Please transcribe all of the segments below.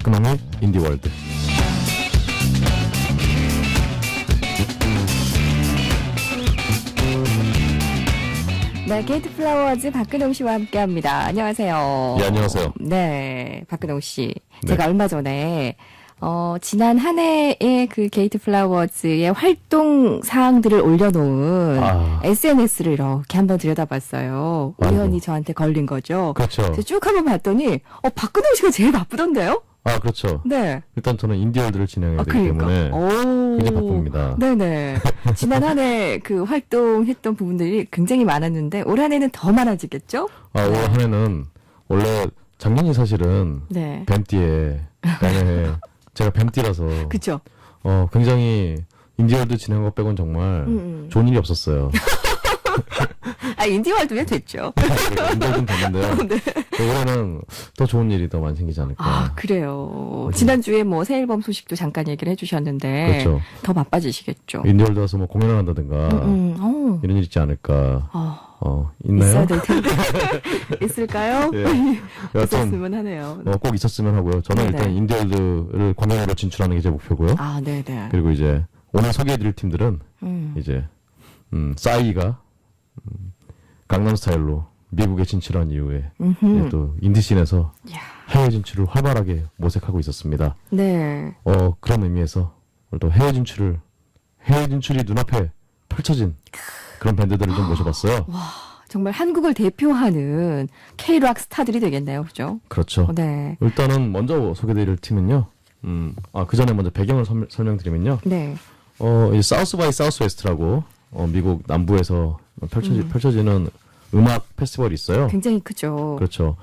박근홍의 인디월드. 네, 게이트 플라워즈 박근홍 씨와 함께합니다. 안녕하세요. 예, 안녕하세요. 네, 박근홍 씨. 네. 제가 얼마 전에 지난 한 해의 그 게이트 플라워즈의 활동 사항들을 올려놓은 SNS를 이렇게 한번 들여다봤어요. 우연히 저한테 걸린 거죠. 그렇죠. 그래서 쭉 한번 봤더니 박근홍 씨가 제일 바쁘던데요? 그렇죠. 네. 일단 저는 인디월드를 진행해야 되기 그러니까. 때문에 오. 굉장히 바쁩니다. 네네. 지난 한 해 그 활동했던 부분들이 굉장히 많았는데 올 한 해는 더 많아지겠죠? 올 한 해는 원래 작년이 사실은 네. 뱀띠에 그다음에 제가 뱀띠라서 그쵸? 굉장히 인디월드 진행한 것 빼곤 정말 좋은 일이 없었어요. 인디월드면 됐죠. 인디월드는 됐는데요. 네. 올해는 더 좋은 일이 더 많이 생기지 않을까. 그래요. 지난주에 뭐 새 앨범 소식도 잠깐 얘기를 해주셨는데 그렇죠. 더 바빠지시겠죠. 인디월드 와서 뭐 공연을 한다든가 이런 일 있지 않을까. 있나요? 있어야 될 텐데. 있을까요? 예. 여하튼 있었으면 하네요. 꼭 있었으면 하고요. 저는 네네. 일단 인디월드를 공연으로 진출하는 게 제 목표고요. 네네. 그리고 이제 오늘 소개해드릴 팀들은 이제 싸이가 강남스타일로 미국에 진출한 이후에 이제 또 인디씬에서 이야. 해외 진출을 활발하게 모색하고 있었습니다. 네. 그런 의미에서 오늘 또 해외 진출이 눈앞에 펼쳐진 그런 밴드들을 좀 모셔봤어요. 정말 한국을 대표하는 K-락 스타들이 되겠네요. 그죠? 그렇죠. 네. 일단은 먼저 소개드릴 팀은요. 그 전에 먼저 배경을 설명드리면요. 네. 이 사우스 바이 사우스 웨스트라고 미국 남부에서 펼쳐지는 음악 페스티벌이 있어요. 굉장히 크죠. 그렇죠.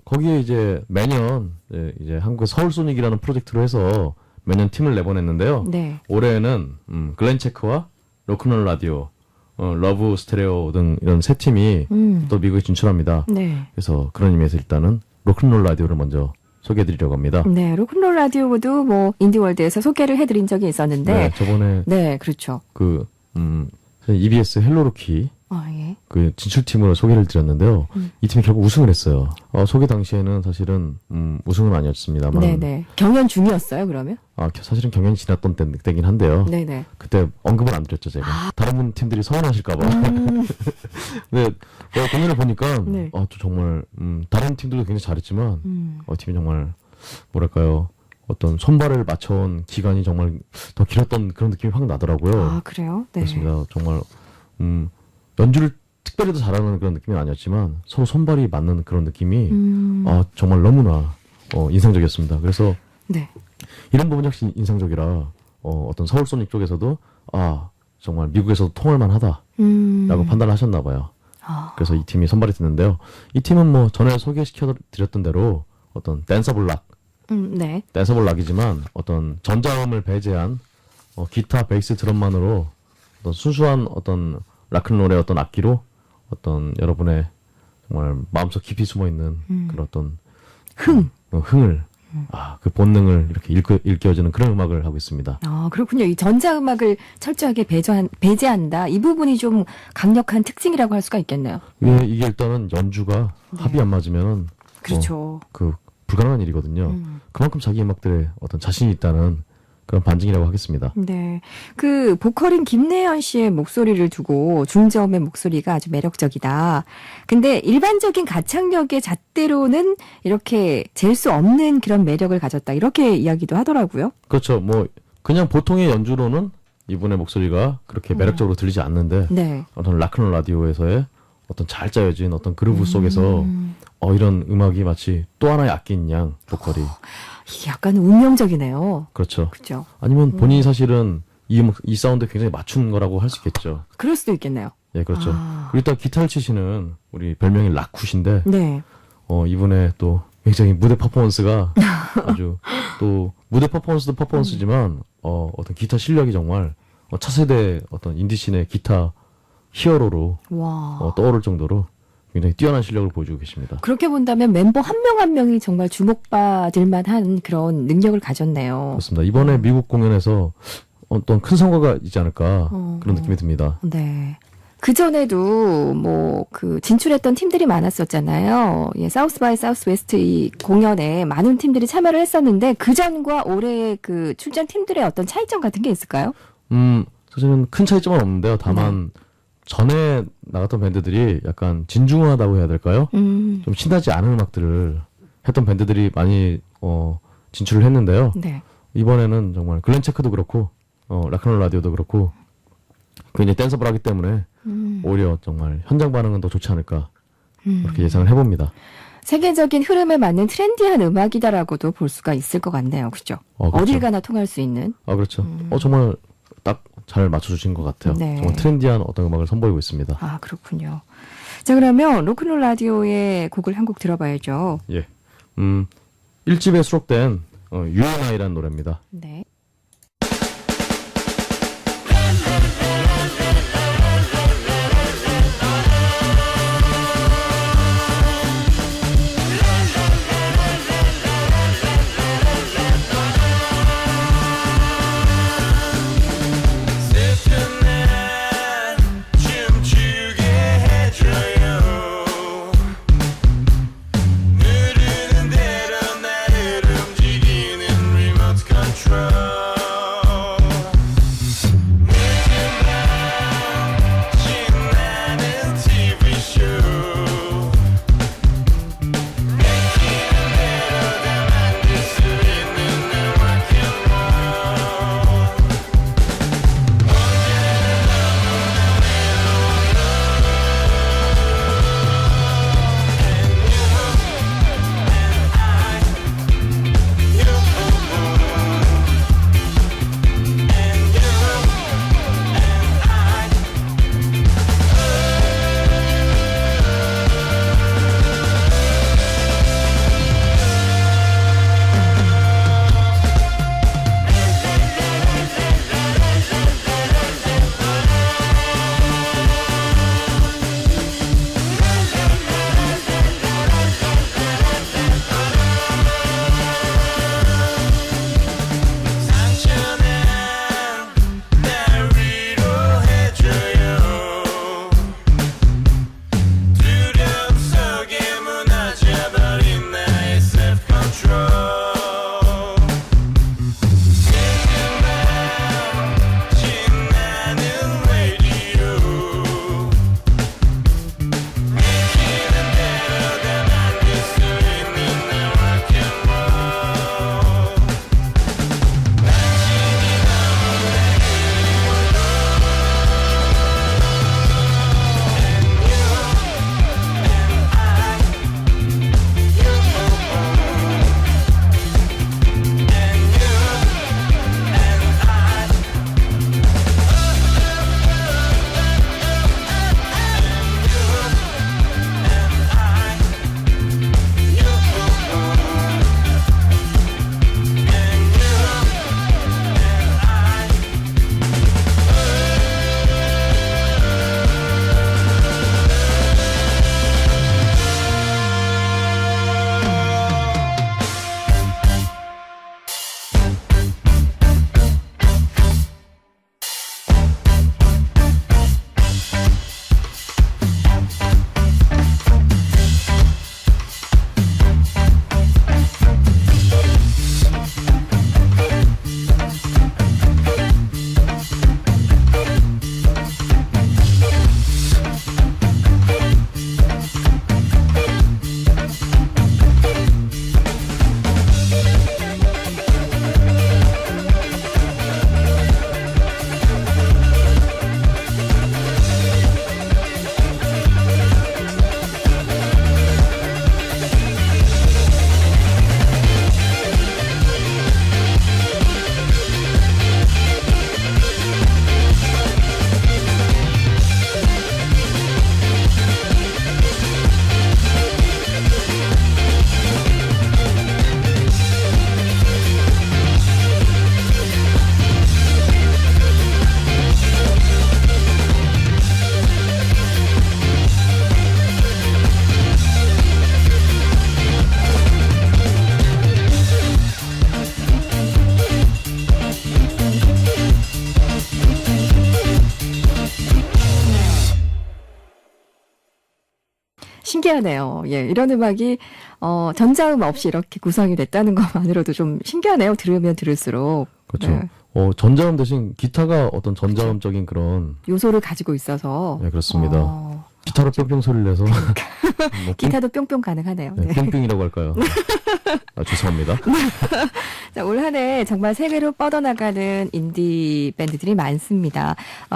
거기에 이제 매년 이제 한국의 서울소닉이라는 프로젝트로 해서 매년 팀을 내보냈는데요. 네. 올해는 글렌 체크와 로큰롤 라디오, 러브 스테레오 등 이런 세 팀이 또 미국에 진출합니다. 네. 그래서 그런 의미에서 일단은 로큰롤 라디오를 먼저 소개해드리려고 합니다. 네. 로큰롤 라디오도 뭐 인디월드에서 소개를 해드린 적이 있었는데. 네, 저번에 네, 그렇죠. EBS 헬로로키 예. 그 진출팀으로 소개를 드렸는데요. 이 팀이 결국 우승을 했어요. 소개 당시에는 사실은 우승은 아니었습니다만. 네네. 경연 중이었어요, 그러면? 사실은 경연이 지났던 때긴 한데요. 네네. 그때 언급을 안 드렸죠, 제가. 다른 분 팀들이 서운하실까봐. 근데 공연을 보니까 네. 또 정말 다른 팀들도 굉장히 잘했지만 팀이 정말 뭐랄까요. 어떤 손발을 맞춰온 기간이 정말 더 길었던 그런 느낌이 확 나더라고요. 그래요? 네. 그렇습니다. 정말 연주를 특별히 더 잘하는 그런 느낌은 아니었지만 서로 손발이 맞는 그런 느낌이 정말 너무나 인상적이었습니다. 그래서 네. 이런 부분이 확실히 인상적이라 어떤 서울소닉 쪽에서도 정말 미국에서도 통할만 하다라고 판단을 하셨나 봐요. 그래서 이 팀이 선발이 됐는데요. 이 팀은 뭐 전에 소개시켜드렸던 대로 어떤 댄서블 락, 네. 댄서블 락이지만 어떤 전자음을 배제한 기타, 베이스, 드럼만으로 어떤 순수한 어떤 락큰롤의 어떤 악기로 어떤 여러분의 정말 마음속 깊이 숨어 있는 그런 어떤 흥을 그 본능을 이렇게 일깨워주는 그런 음악을 하고 있습니다. 그렇군요. 이 전자음악을 철저하게 배제한다. 이 부분이 좀 강력한 특징이라고 할 수가 있겠네요. 이게 일단은 연주가 합이 안 맞으면 그렇죠. 불가능한 일이거든요. 그만큼 자기 음악들에 어떤 자신이 있다는 그런 반증이라고 하겠습니다. 네. 그 보컬인 김래연 씨의 목소리를 두고 중저음의 목소리가 아주 매력적이다. 근데 일반적인 가창력의 잣대로는 이렇게 잴 수 없는 그런 매력을 가졌다. 이렇게 이야기도 하더라고요. 그렇죠. 그냥 보통의 연주로는 이분의 목소리가 그렇게 매력적으로 들리지 않는데 네. 어떤 락큰롤 라디오에서의 어떤 잘 짜여진 어떤 그루브 속에서 이런 음악이 마치 또 하나의 악기인 양 보컬이 이게 약간 운명적이네요. 그렇죠. 그죠. 아니면 본인이 사실은 이 사운드에 굉장히 맞춘 거라고 할 수 있겠죠. 그럴 수도 있겠네요. 예, 그렇죠. 일단 기타를 치시는 우리 별명이 락쿠신데 네. 이분의 또 굉장히 무대 퍼포먼스가 아주 또 무대 퍼포먼스도 퍼포먼스지만 어떤 기타 실력이 정말 차세대 어떤 인디씬의 기타 히어로로 와. 떠오를 정도로 굉장히 뛰어난 실력을 보여주고 계십니다. 그렇게 본다면 멤버 한 명 한 명이 정말 주목받을 만한 그런 능력을 가졌네요. 그렇습니다. 이번에 미국 공연에서 어떤 큰 성과가 있지 않을까 그런 느낌이 듭니다. 네. 그 전에도 뭐 그 진출했던 팀들이 많았었잖아요. 예, 사우스 바이 사우스 웨스트 이 공연에 많은 팀들이 참여를 했었는데 그 전과 올해의 그 출전 팀들의 어떤 차이점 같은 게 있을까요? 사실은 큰 차이점은 없는데요. 다만 전에 나갔던 밴드들이 약간 진중하다고 해야 될까요? 좀 신나지 않은 음악들을 했던 밴드들이 많이 진출을 했는데요. 네. 이번에는 정말 글렌 체크도 그렇고 락앤롤 라디오도 그렇고 굉장히 댄서블하기 때문에 오히려 정말 현장 반응은 더 좋지 않을까 그렇게 예상을 해봅니다. 세계적인 흐름에 맞는 트렌디한 음악이다라고도 볼 수가 있을 것 같네요. 그죠? 그렇죠. 어딜 가나 통할 수 있는. 그렇죠. 정말 딱 잘 맞춰주신 것 같아요. 네. 정말 트렌디한 어떤 음악을 선보이고 있습니다. 아, 그렇군요. 자, 그러면 로큰롤 라디오의 곡을 한 곡 들어봐야죠. 예. 1집에 수록된 유엔아이라는 노래입니다. 네. 춤추게 해줘요. 누르는 대로 나를 움직이는 리모트 컨트롤. 신기하네요. 예, 이런 음악이 전자음 없이 이렇게 구성이 됐다는 것만으로도 좀 신기하네요. 들으면 들을수록. 그렇죠. 네. 전자음 대신 기타가 어떤 전자음적인 그런 요소를 가지고 있어서. 네, 그렇습니다. 기타로 뿅뿅 소리를 내서 뭐 기타도 뿅뿅 가능하네요. 네, 네. 뿅뿅이라고 할까요? 죄송합니다. 자, 올 한 해 정말 세계로 뻗어나가는 인디 밴드들이 많습니다.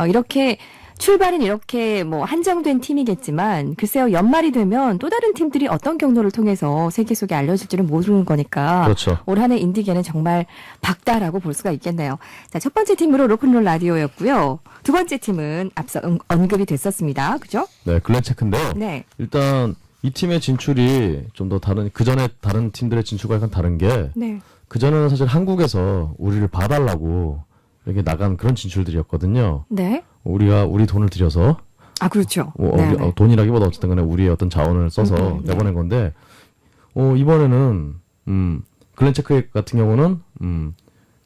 이렇게 출발은 이렇게 뭐 한정된 팀이겠지만 글쎄요 연말이 되면 또 다른 팀들이 어떤 경로를 통해서 세계 속에 알려질지는 모르는 거니까 그렇죠. 올 한 해 인디계는 정말 밝다라고 볼 수가 있겠네요. 자, 첫 번째 팀으로 로큰롤 라디오였고요. 두 번째 팀은 앞서 언급이 됐었습니다. 그죠? 네, 글렌 체크인데요. 네. 일단 이 팀의 진출이 좀 더 다른 그 전에 다른 팀들의 진출과 약간 다른 게 네. 그 전에는 사실 한국에서 우리를 봐달라고 이렇게 나간 그런 진출들이었거든요. 네. 우리 돈을 들여서 아, 그렇죠. 우리, 네. 돈이라기보다 어쨌든 간에 우리의 어떤 자원을 써서 네. 내보낸 건데 이번에는 글렌 체크 같은 경우는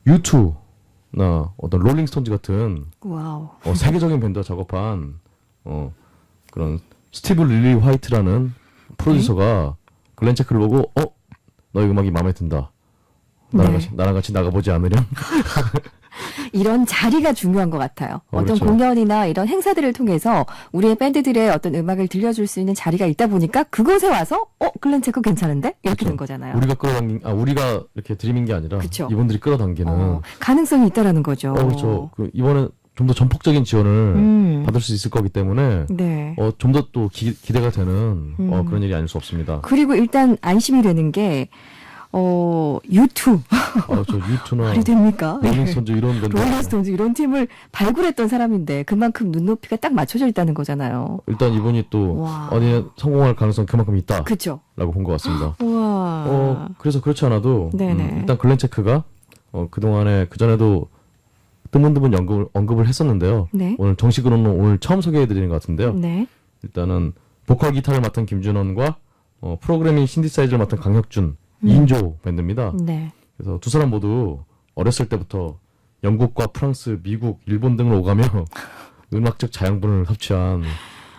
U2나 어떤 롤링스톤즈 같은 와우. 세계적인 밴드와 작업한 그런 스티브 릴리 화이트라는 프로듀서가 글렌 체크를 보고 너의 음악이 마음에 든다. 나랑 같이 나가보지 않으렴? 이런 자리가 중요한 것 같아요. 어떤 그렇죠. 공연이나 이런 행사들을 통해서 우리의 밴드들의 어떤 음악을 들려줄 수 있는 자리가 있다 보니까 그곳에 와서 글렌 체크 괜찮은데? 이렇게 그렇죠. 된 거잖아요. 우리가 이렇게 드리민 게 아니라 그쵸. 이분들이 끌어당기는. 가능성이 있다라는 거죠. 그렇죠. 이번에 좀 더 전폭적인 지원을 받을 수 있을 거기 때문에 네. 좀 더 또 기대가 되는 그런 일이 아닐 수 없습니다. 그리고 일단 안심이 되는 게 U2 저 U2나 말이 됩니까? 롤링스톤즈 이런 밴드 롤링스톤즈 이런 팀을 발굴했던 사람인데 그만큼 눈높이가 딱 맞춰져 있다는 거잖아요. 일단 이분이 또 와. 성공할 가능성이 그만큼 있다라고 그렇죠. 본 것 같습니다. 와. 그래서 그렇지 않아도 네네. 일단 글렌 체크가 그동안에 그전에도 드문드문 언급을 했었는데요. 네. 오늘 정식으로는 오늘 처음 소개해드리는 것 같은데요. 네. 일단은 보컬 기타를 맡은 김준원과 프로그래밍 신디사이저를 맡은 강혁준 2인조 밴드입니다. 네. 그래서 두 사람 모두 어렸을 때부터 영국과 프랑스, 미국, 일본 등을 오가며 음악적 자양분을 섭취한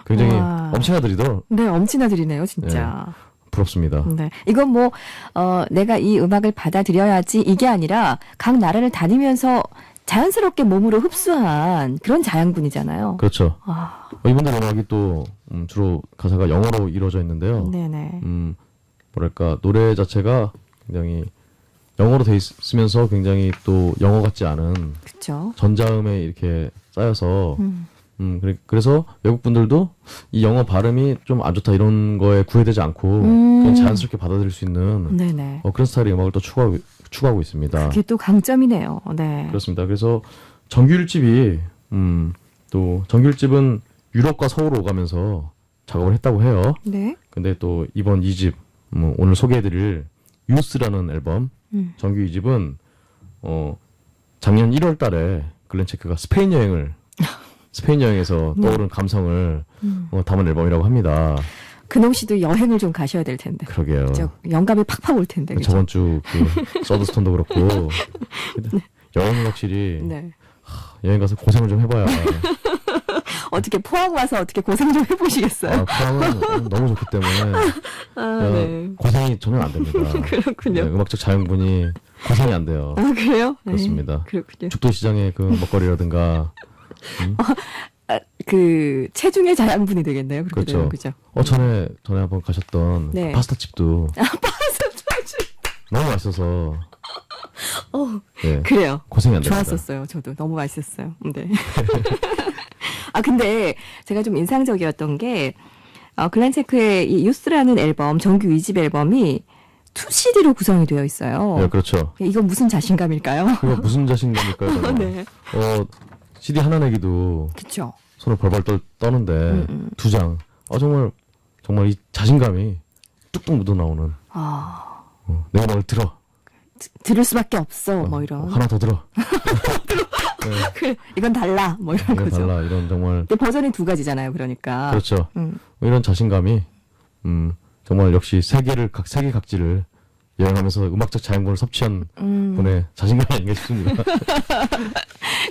굉장히 와. 엄청나들이더 네, 엄친아들이네요, 진짜. 부럽습니다. 네. 이건 뭐, 내가 이 음악을 받아들여야지 이게 아니라 각 나라를 다니면서 자연스럽게 몸으로 흡수한 그런 자양분이잖아요. 그렇죠. 아, 이분들 음악이 또 주로 가사가 영어로 이루어져 있는데요. 네네. 뭐랄까 노래 자체가 굉장히 영어로 돼 있으면서 굉장히 또 영어 같지 않은 그쵸. 전자음에 이렇게 쌓여서 음. 그래서 외국 분들도 이 영어 발음이 좀 안 좋다 이런 거에 구애되지 않고 그냥 자연스럽게 받아들일 수 있는 네네. 그런 스타일의 음악을 또 추구하고 있습니다. 그게 또 강점이네요. 네. 그렇습니다. 그래서 정규 1집이 또 정규 1집은 유럽과 서울로 오가면서 작업을 했다고 해요. 네. 근데 또 이번 2집 오늘 소개해드릴 유스라는 앨범 정규 2집은 작년 1월달에 글렌 체크가 스페인 여행에서 떠오른 감성을 담은 앨범이라고 합니다. 근홍 씨도 여행을 좀 가셔야 될 텐데. 그러게요. 영감이 팍팍 올 텐데. 그죠? 저번 주 그 서드스톤도 그렇고 여행은 확실히 네. 여행 가서 고생을 좀 해봐야. 어떻게 포항 와서 어떻게 고생 좀 해보시겠어요? 포항은 너무 좋기 때문에 네. 고생이 전혀 안 됩니다. 그렇군요. 네, 음악적 자양분이 고생이 안 돼요. 아, 그래요? 그렇습니다. 그렇군요. 죽도시장의 그 그 체중의 자양분이 되겠네요. 그렇게 그렇죠. 되면, 그죠? 전에 한번 가셨던 네. 그 파스타집도 너무 맛있어서 네, 그래요. 고생이 안 됩니다. 좋았었어요. 저도 너무 맛있었어요. 네. 근데 제가 좀 인상적이었던 게 글렌 체크의 이 유스라는 앨범 정규 2집 앨범이 2CD로 구성이 되어 있어요. 네, 그렇죠. 이건 무슨 자신감일까요? 그거 무슨 자신감일까요? 정말? 네. CD 하나 내기도 그렇죠. 손을 벌벌 떠는데 2장. 정말 이 자신감이 뚝뚝 묻어 나오는. 내 음악을 들어. 들을 수밖에 없어. 뭐 이런. 하나 더 들어. 이건 달라. 뭐 이런 이건 거죠. 달라. 이런 정말 근데 버전이 두 가지잖아요. 그러니까. 그렇죠. 이런 자신감이 정말 역시 세계 각지를 여행하면서 음악적 자양분을 섭취한 분의 자신감이 아닌가 싶습니다.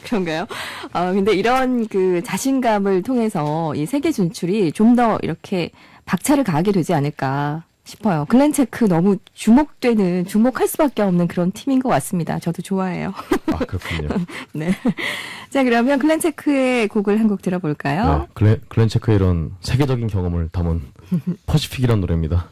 그런가요? 근데 이런 그 자신감을 통해서 이 세계 진출이 좀 더 이렇게 박차를 가하게 되지 않을까 싶어요. 글렌체크 너무 주목할 수밖에 없는 그런 팀인 것 같습니다. 저도 좋아해요. 아, 그렇군요. 네. 자, 그러면 글렌체크의 곡을 한 곡 들어볼까요? 네, 글렌 체크의 이런 세계적인 경험을 담은 퍼시픽이라는 노래입니다.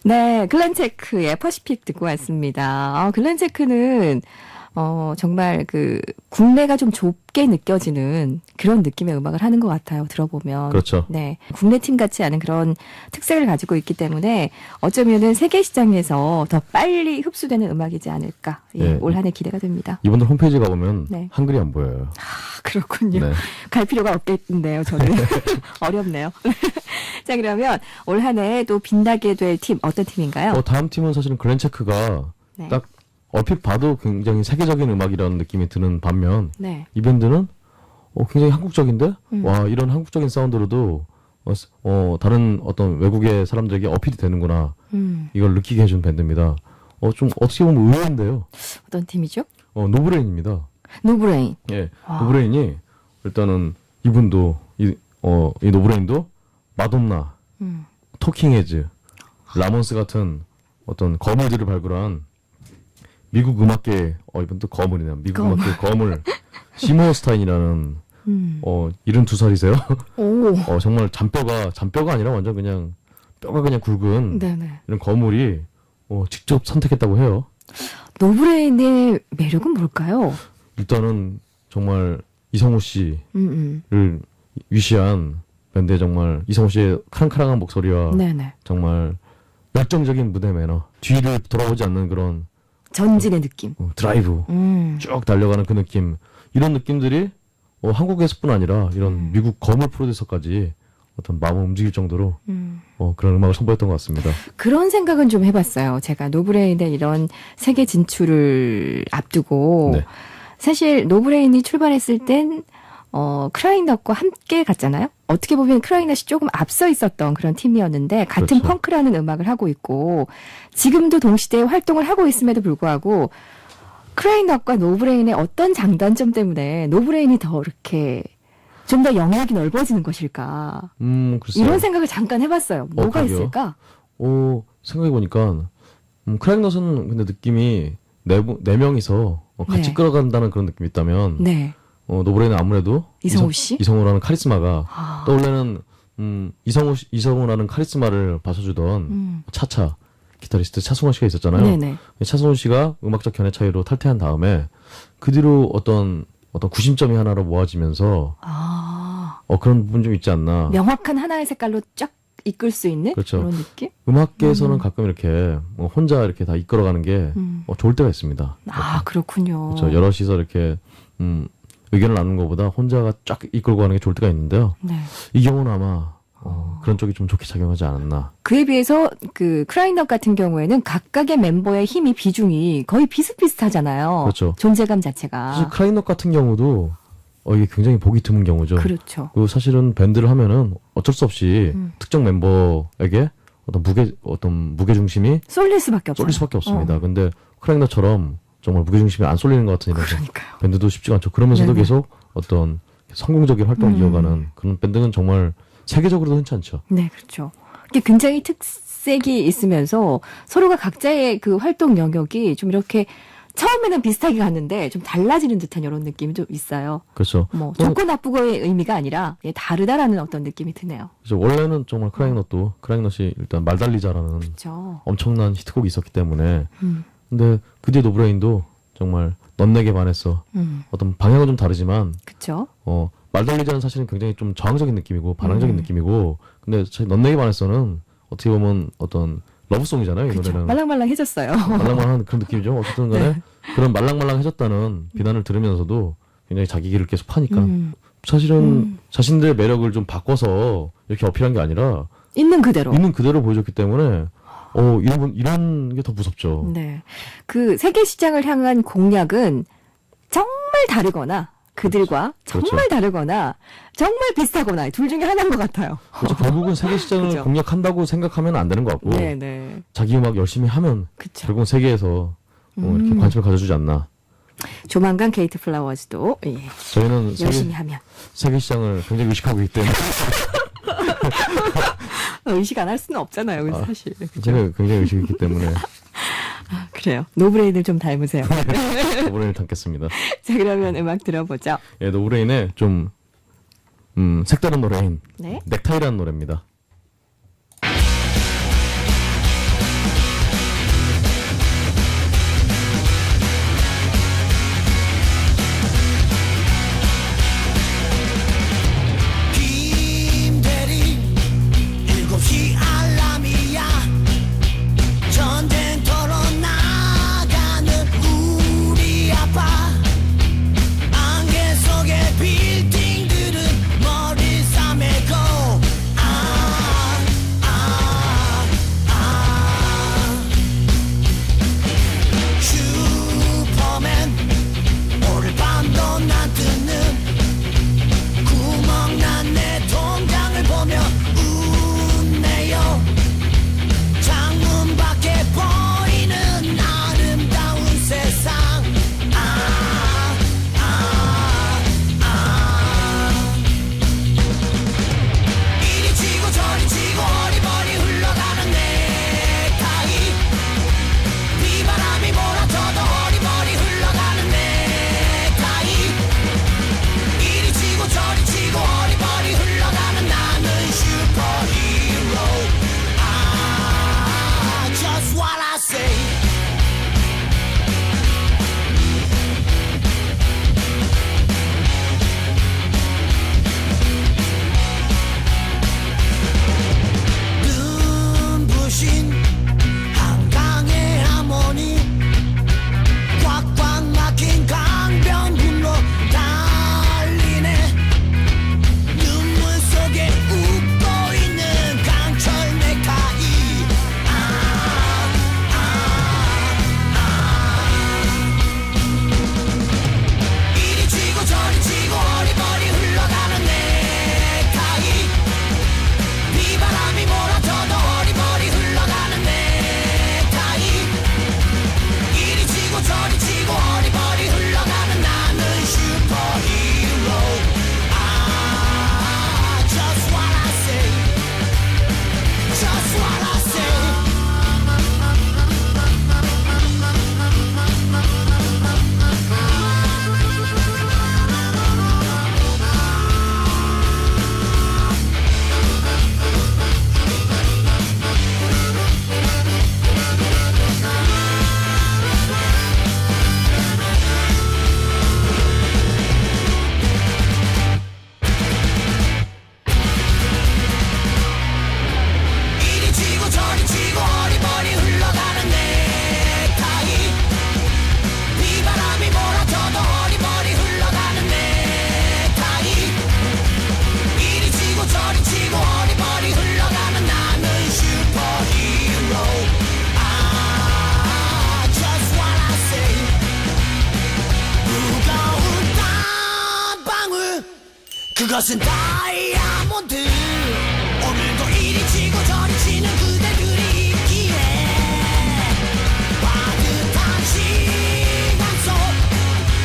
네, 글렌체크의 퍼시픽 듣고 왔습니다. 글렌체크는 정말 국내가 좀 좁게 느껴지는 그런 느낌의 음악을 하는 것 같아요. 들어보면. 그렇죠. 네. 국내 팀 같지 않은 그런 특색을 가지고 있기 때문에 어쩌면은 세계 시장에서 더 빨리 흡수되는 음악이지 않을까. 예. 올 한 해 기대가 됩니다. 이분들 홈페이지 가보면 네. 한글이 안 보여요. 그렇군요. 네. 갈 필요가 없겠는데요, 저는. 어렵네요. 자, 그러면 올 한 해 또 빛나게 될 팀, 어떤 팀인가요? 다음 팀은 사실은 글렌체크가 네. 딱 얼핏 봐도 굉장히 세계적인 음악이라는 느낌이 드는 반면 네. 이 밴드는 굉장히 한국적인데 음. 와 이런 한국적인 사운드로도 다른 어떤 외국의 사람들에게 어필이 되는구나 이걸 느끼게 해준 밴드입니다. 좀 어떻게 보면 의외인데요. 어떤 팀이죠? 노브레인입니다. 노브레인. 예, 와. 노브레인이 일단은 이분도 이 노브레인도 마돈나, 토킹 헤즈, 라몬스 같은 어떤 거물들을 발굴한 미국 음악계 이분 또 거물이네요. 미국 음악계 거물 시모스타인이라는 72살이세요. 오. 정말 잔뼈가 아니라 완전 그냥 뼈가 그냥 굵은 네네. 이런 거물이 직접 선택했다고 해요. 노브레인의 매력은 뭘까요? 일단은 정말 이성우 씨를 위시한 밴드의 정말 이성우 씨의 카랑카랑한 목소리와 네네. 정말 열정적인 무대 매너, 뒤를 돌아보지 않는 그런 전진의 느낌. 드라이브, 쭉 달려가는 그 느낌, 이런 느낌들이 한국에서뿐 아니라 이런 미국 거물 프로듀서까지 어떤 마음을 움직일 정도로 그런 음악을 선보였던 것 같습니다. 그런 생각은 좀 해봤어요. 제가 노브레인의 이런 세계 진출을 앞두고 네. 사실 노브레인이 출발했을 땐 크라잉넛과 함께 갔잖아요. 어떻게 보면 크라잉넛이 조금 앞서 있었던 그런 팀이었는데 같은 그렇죠. 펑크라는 음악을 하고 있고 지금도 동시대에 활동을 하고 있음에도 불구하고 크라잉넛과 노브레인의 어떤 장단점 때문에 노브레인이 더 이렇게 좀 더 영역이 넓어지는 것일까? 글쎄요. 이런 생각을 잠깐 해봤어요. 뭐가 그러게요. 있을까? 생각해보니까, 크라잉넛은 근데 느낌이 네 명이서 같이 네. 끌어간다는 그런 느낌이 있다면, 네. 노브레인은 아무래도 이성우 씨? 이성우라는 카리스마가 아. 떠올래는, 이성우라는 카리스마를 받쳐주던 차차, 기타리스트 차승원 씨가 있었잖아요. 네네. 차승원 씨가 음악적 견해 차이로 탈퇴한 다음에, 그 뒤로 어떤 구심점이 하나로 모아지면서, 그런 부분 좀 있지 않나. 명확한 하나의 색깔로 쫙 이끌 수 있는 그렇죠. 그런 느낌? 음악계에서는 가끔 이렇게 혼자 이렇게 다 이끌어가는 게 좋을 때가 있습니다. 아, 그렇군요. 그렇죠. 여럿이서 이렇게 의견을 나누는 것보다 혼자가 쫙 이끌고 가는 게 좋을 때가 있는데요. 네. 이 경우는 아마 그런 쪽이 좀 좋게 작용하지 않았나. 그에 비해서 그 크라잉넛 같은 경우에는 각각의 멤버의 힘이 비중이 거의 비슷비슷하잖아요. 그렇죠. 존재감 자체가. 사실 크라잉넛 같은 경우도 이게 굉장히 보기 드문 경우죠. 그렇죠. 그리고 사실은 밴드를 하면은 어쩔 수 없이 특정 멤버에게 어떤 무게 중심이 쏠릴 수밖에 없어요. 쏠릴 수밖에 없습니다. 근데 크라잉넛처럼 정말 무게 중심이 안 쏠리는 것 같은 이런 그러니까요. 밴드도 쉽지가 않죠. 그러면서도 네네. 계속 어떤 성공적인 활동을 이어가는 그런 밴드는 정말 세계적으로도 흔치 않죠. 네, 그렇죠. 이게 굉장히 특색이 있으면서 서로가 각자의 그 활동 영역이 좀 이렇게 처음에는 비슷하게 갔는데 좀 달라지는 듯한 이런 느낌이 좀 있어요. 그렇죠. 뭐 좋고 나쁘고의 의미가 아니라 다르다라는 어떤 느낌이 드네요. 그래서 원래는 정말 크라잉넛이 일단 말달리자라는 그렇죠. 엄청난 히트곡이 있었기 때문에 근데 그 뒤에 노브레인도 정말 넌 내게 반했어. 어떤 방향은 좀 다르지만 그렇죠. 말달리자는 사실은 굉장히 좀 저항적인 느낌이고 반항적인 느낌이고 근데 사실 넌 내게 반했어는 어떻게 보면 어떤 러브송이잖아요. 이 그렇죠. 노래는 말랑말랑해졌어요. 말랑말랑한 그런 느낌이죠. 어쨌든 간에 네. 그런 말랑말랑해졌다는 비난을 들으면서도 굉장히 자기 길을 계속 파니까 사실은 자신들의 매력을 좀 바꿔서 이렇게 어필한 게 아니라 있는 그대로. 있는 그대로 보여줬기 때문에 이런 게 더 무섭죠. 네. 그 세계 시장을 향한 공약은 정말 다르거나 그들과 그렇죠. 정말 다르거나 정말 비슷하거나 둘 중에 하나인 것 같아요. 그렇죠. 결국은 세계 시장을 그죠. 공략한다고 생각하면 안 되는 것 같고 네네. 자기 음악 열심히 하면 그렇죠. 결국 세계에서 이렇게 관심을 가져주지 않나. 조만간 게이트 플라워즈도 저희는 열심히 하면 세계 시장을 굉장히 의식하고 있기 때문에 의식 안 할 수는 없잖아요, 사실. 그죠? 제가 굉장히 의식이 있기 때문에 그래요. 노브레인을 좀 닮으세요. 노브레인을 담겠습니다. 자, 그러면 음악 들어보죠. 예, 노브레인의 좀 색다른 노래인 네. 넥타이라는 노래입니다. 김대리 7시 알람이야 전쟁터로 나가는 우리 아빠 안개 속의 빌딩들은 머리 싸매고 저리 치고 어리버리 흘러가는 넥타이 비바람이 몰아쳐도 어리버리 흘러가는 넥타이 이리 치고 저리 치고 어리버리 흘러가는 나는 슈퍼히로 Just what I say Just what I say 이리 치고 저리 치고 어리버리 흘러가는 넥타이 비바람이 몰아쳐도 어리버리 흘러가는 넥타이 이리 치고 저리 치고 어리버리 흘러가는 나는 슈퍼히로 Just what I say 무거운 땀방울 그것은 다이아몬드 오늘도 이리 치고 저리 치는 그대들이 있기에 빠듯한 시간 속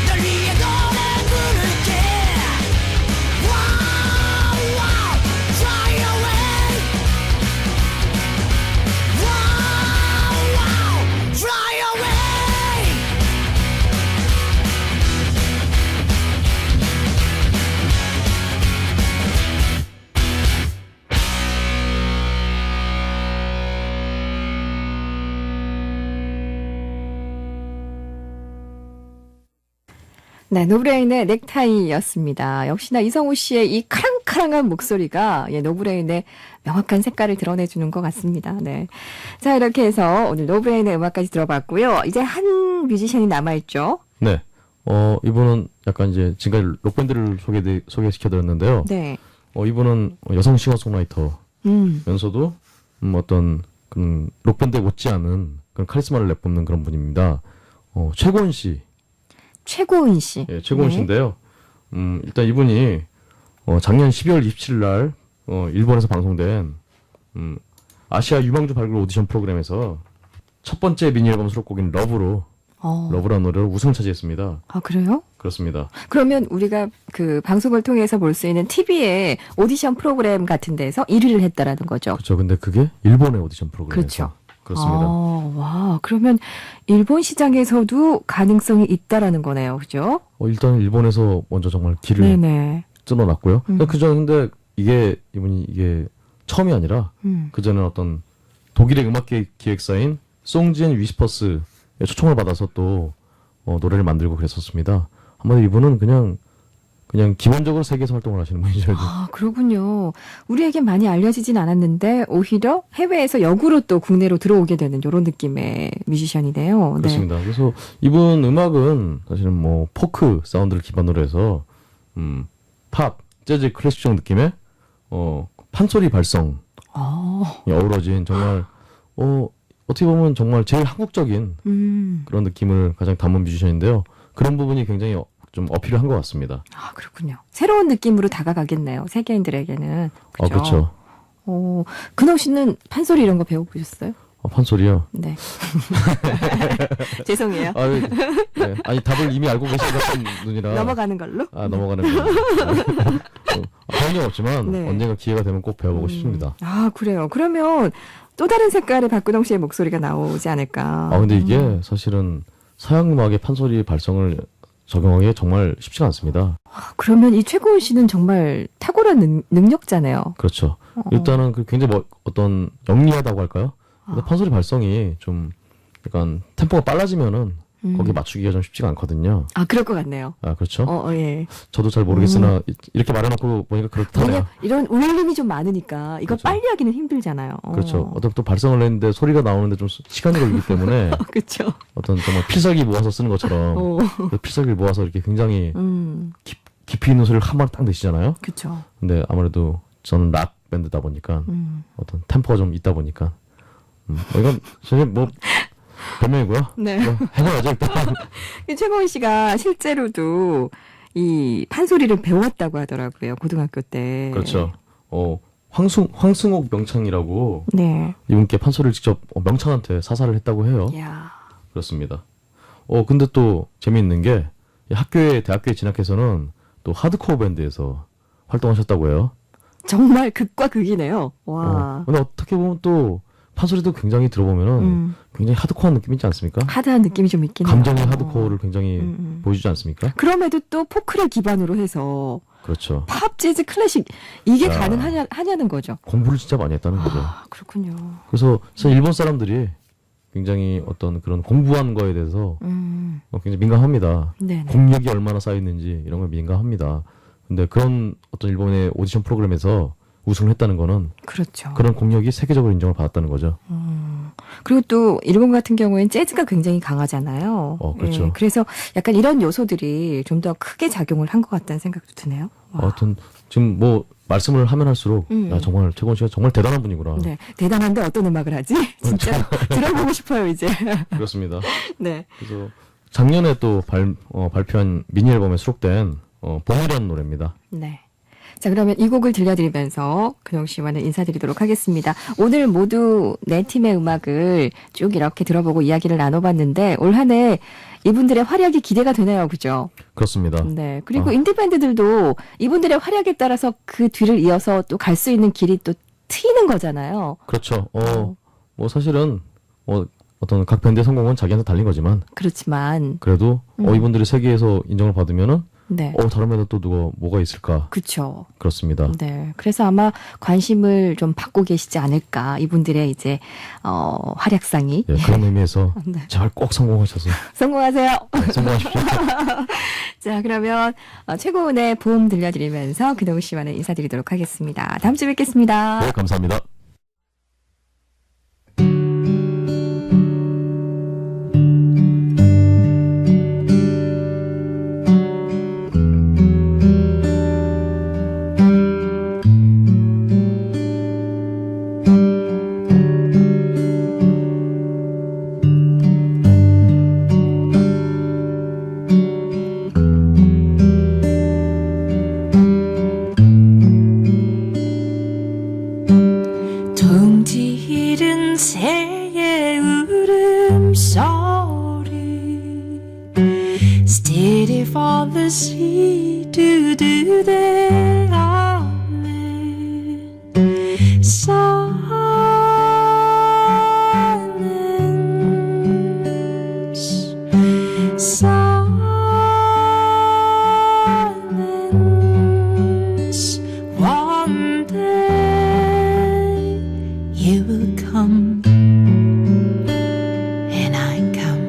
널 위해 노래 부를게 Wow wow Fly away Wow wow Fly away 네, 노브레인의 넥타이였습니다. 역시나 이성우 씨의 이 카랑카랑한 목소리가 노브레인의 명확한 색깔을 드러내주는 것 같습니다. 네. 자, 이렇게 해서 오늘 노브레인의 음악까지 들어봤고요. 이제 한 뮤지션이 남아있죠. 네. 이분은 약간 이제 지금까지 록밴드를 소개시켜드렸는데요. 네. 이분은 여성 싱어송라이터면서도 어떤 그런 록밴드에 못지않은 그런 카리스마를 내뿜는 그런 분입니다. 최고은 씨. 최고은 씨. 예, 최고은 네. 씨인데요. 일단 이분이 작년 12월 27일 날 일본에서 방송된 아시아 유망주 발굴 오디션 프로그램에서 첫 번째 미니 앨범 수록곡인 러브로 러브라는 노래로 우승을 차지했습니다. 아, 그래요? 그렇습니다. 그러면 우리가 그 방송을 통해서 볼 수 있는 TV의 오디션 프로그램 같은 데서 1위를 했다라는 거죠. 그렇죠. 근데 그게 일본의 오디션 프로그램에서 그렇죠. 그렇습니다. 와, 그러면 일본 시장에서도 가능성이 있다라는 거네요. 그죠? 일단 일본에서 먼저 정말 길을 네네. 뚫어놨고요. 근데 이분이 이게 처음이 아니라 그전에 어떤 독일의 음악 기획사인 송지앤 위스퍼스의 초청을 받아서 또 노래를 만들고 그랬었습니다. 한마디로 이분은 그냥 기본적으로 세계에서 활동을 하시는 분이죠. 아, 그렇군요. 우리에게 많이 알려지진 않았는데 오히려 해외에서 역으로 또 국내로 들어오게 되는 이런 느낌의 뮤지션이네요. 그렇습니다. 그래서 이분 음악은 사실은 뭐 포크 사운드를 기반으로 해서 팝, 재즈, 클래식적 느낌의 판소리 발성이 어우러진 정말 어떻게 보면 정말 제일 한국적인 그런 느낌을 가장 담은 뮤지션인데요. 그런 부분이 굉장히 좀 어필을 한 것 같습니다. 아, 그렇군요. 새로운 느낌으로 다가가겠네요. 세계인들에게는. 그죠? 그렇죠. 근호 씨는 판소리 이런 거 배워보셨어요? 판소리요? 네. 죄송해요. 네. 아니 답을 이미 알고 계신 것 같은 눈이라 넘어가는 걸로? 넘어가는 거예요. 배운 적 없지만 네. 언젠가 기회가 되면 꼭 배워보고 싶습니다. 아, 그래요. 그러면 또 다른 색깔의 박근홍 씨의 목소리가 나오지 않을까. 근데 이게 사실은 서양 음악의 판소리 발성을 적용하기 정말 쉽지가 않습니다. 그러면 이 최고은 씨는 정말 탁월한 능력자네요. 그렇죠. 일단은 굉장히 어떤 영리하다고 할까요? 근데 판소리 발성이 좀 약간 템포가 빨라지면은 거기에 맞추기가 좀 쉽지가 않거든요. 아, 그럴 것 같네요. 그렇죠. 예. 저도 잘 모르겠으나 이렇게 말해놓고 보니까 그렇다네요. 왜냐 이런 울림이 좀 많으니까 이거 그렇죠. 빨리 하기는 힘들잖아요. 그렇죠. 어떤 또 발성을 냈는데 소리가 나오는데 좀 시간이 걸리기 때문에 그렇죠. 어떤 정말 필살기 모아서 쓰는 것처럼 그 필살기를 모아서 이렇게 굉장히 깊이 있는 소리를 한 번에 딱 내시잖아요. 그렇죠. 근데 아무래도 저는 락 밴드다 보니까 어떤 템포가 좀 있다 보니까 이건 사실 뭐 변명이고요. 네. 해봐야죠 일단. 최고은 씨가 실제로도 이 판소리를 배웠다고 하더라고요. 고등학교 때. 그렇죠. 황승옥 명창이라고 네. 이분께 판소리를 직접 명창한테 사사를 했다고 해요. 야. 그렇습니다. 근데 또 재미있는 게 대학교에 진학해서는 또 하드코어 밴드에서 활동하셨다고 해요. 정말 극과 극이네요. 와. 근데 어떻게 보면 또 판소리도 굉장히 들어보면은 굉장히 하드코어한 느낌 있지 않습니까? 하드한 느낌이 좀 있긴 해요. 감정의 하드코어를 굉장히 보여주지 않습니까? 그럼에도 또 포크를 기반으로 해서 그렇죠. 팝, 재즈, 클래식 이게 자. 가능하냐는 거죠. 공부를 진짜 많이 했다는 거죠. 아, 그렇군요. 그래서 사실 일본 사람들이 굉장히 어떤 그런 공부한 거에 대해서 굉장히 민감합니다. 네네. 공력이 얼마나 쌓였는지 이런 걸 민감합니다. 근데 그런 어떤 일본의 오디션 프로그램에서 우승을 했다는 거는 그렇죠. 그런 공력이 세계적으로 인정을 받았다는 거죠. 그리고 또 일본 같은 경우에는 재즈가 굉장히 강하잖아요. 그렇죠. 예, 그래서 약간 이런 요소들이 좀 더 크게 작용을 한 것 같다는 생각도 드네요. 와. 하여튼 지금 뭐 말씀을 하면 할수록 야, 정말 최건 씨가 정말 대단한 분이구나. 네, 대단한데 어떤 음악을 하지? 진짜 들어보고 싶어요 이제. 그렇습니다. 네, 그래서 작년에 또 발표한 미니 앨범에 수록된 봄이라는 노래입니다. 네. 자, 그러면 이 곡을 들려드리면서 근영 씨와는 인사드리도록 하겠습니다. 오늘 모두 네 팀의 음악을 쭉 이렇게 들어보고 이야기를 나눠봤는데 올 한 해 이분들의 활약이 기대가 되네요, 그죠? 그렇습니다. 네. 그리고 인디밴드들도 이분들의 활약에 따라서 그 뒤를 이어서 또 갈 수 있는 길이 또 트이는 거잖아요. 그렇죠. 뭐 사실은 어떤 각 밴드의 성공은 자기한테 달린 거지만 그렇지만, 그래도 이분들이 세계에서 인정을 받으면은 네. 다른 애들 또 뭐가 있을까? 그렇죠. 그렇습니다. 네. 그래서 아마 관심을 좀 받고 계시지 않을까. 이분들의 이제, 활약상이. 예, 그런 의미에서 네. 제발 꼭 성공하셔서 성공하세요. 성공하십시오. 자, 그러면 최고운의 봄 들려드리면서 근홍 씨와는 인사드리도록 하겠습니다. 다음 주에 뵙겠습니다. 네, 감사합니다. 둥지른 새의 울음소리 Steady for the sea to do their silence silence one day you will come and I come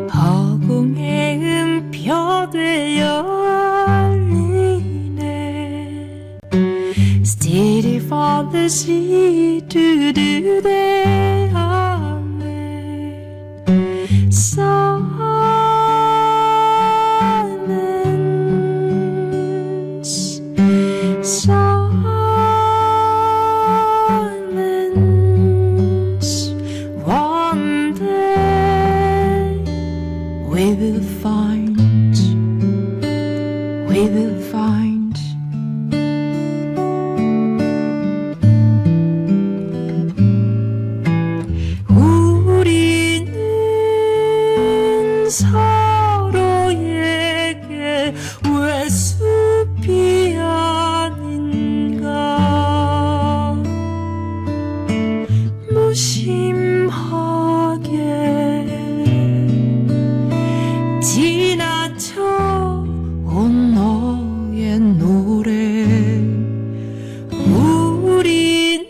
허공에 음표되어 열리네 Steady for the sea to do their silence silence one day we will find 우리는 서로에게 왜 숲이 아닌가 무심하게 지나쳐 온 너의 노래 우리는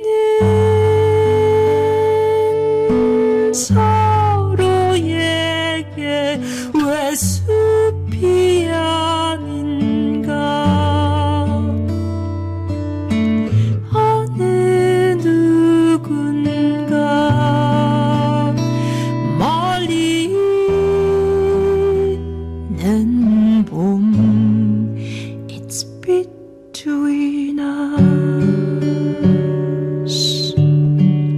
서로에게 왜 숲이 아닌가 어느 누군가 멀리 있는 봄 It's between us between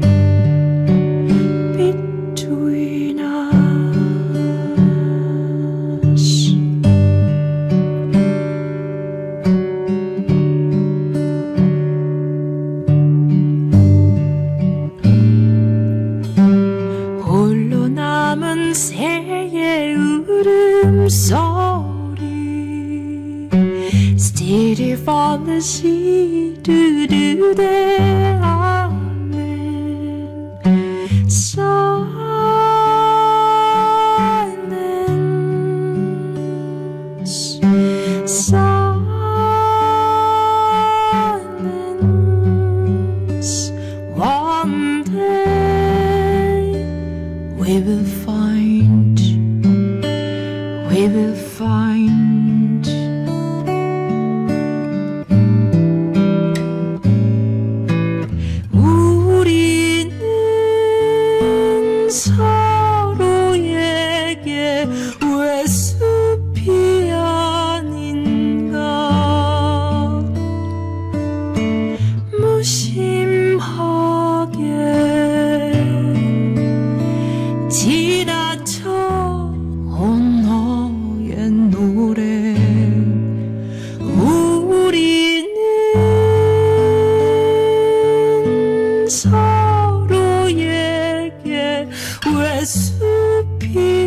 남은 새의 울음소리 Steady for the sea 두두대 않는 silence silence one day we will find 우리는 서로에게 왜 숲이 아닌가 무심하게 지나쳐 온 너의 노래 우리는 서로에게 왜 숲이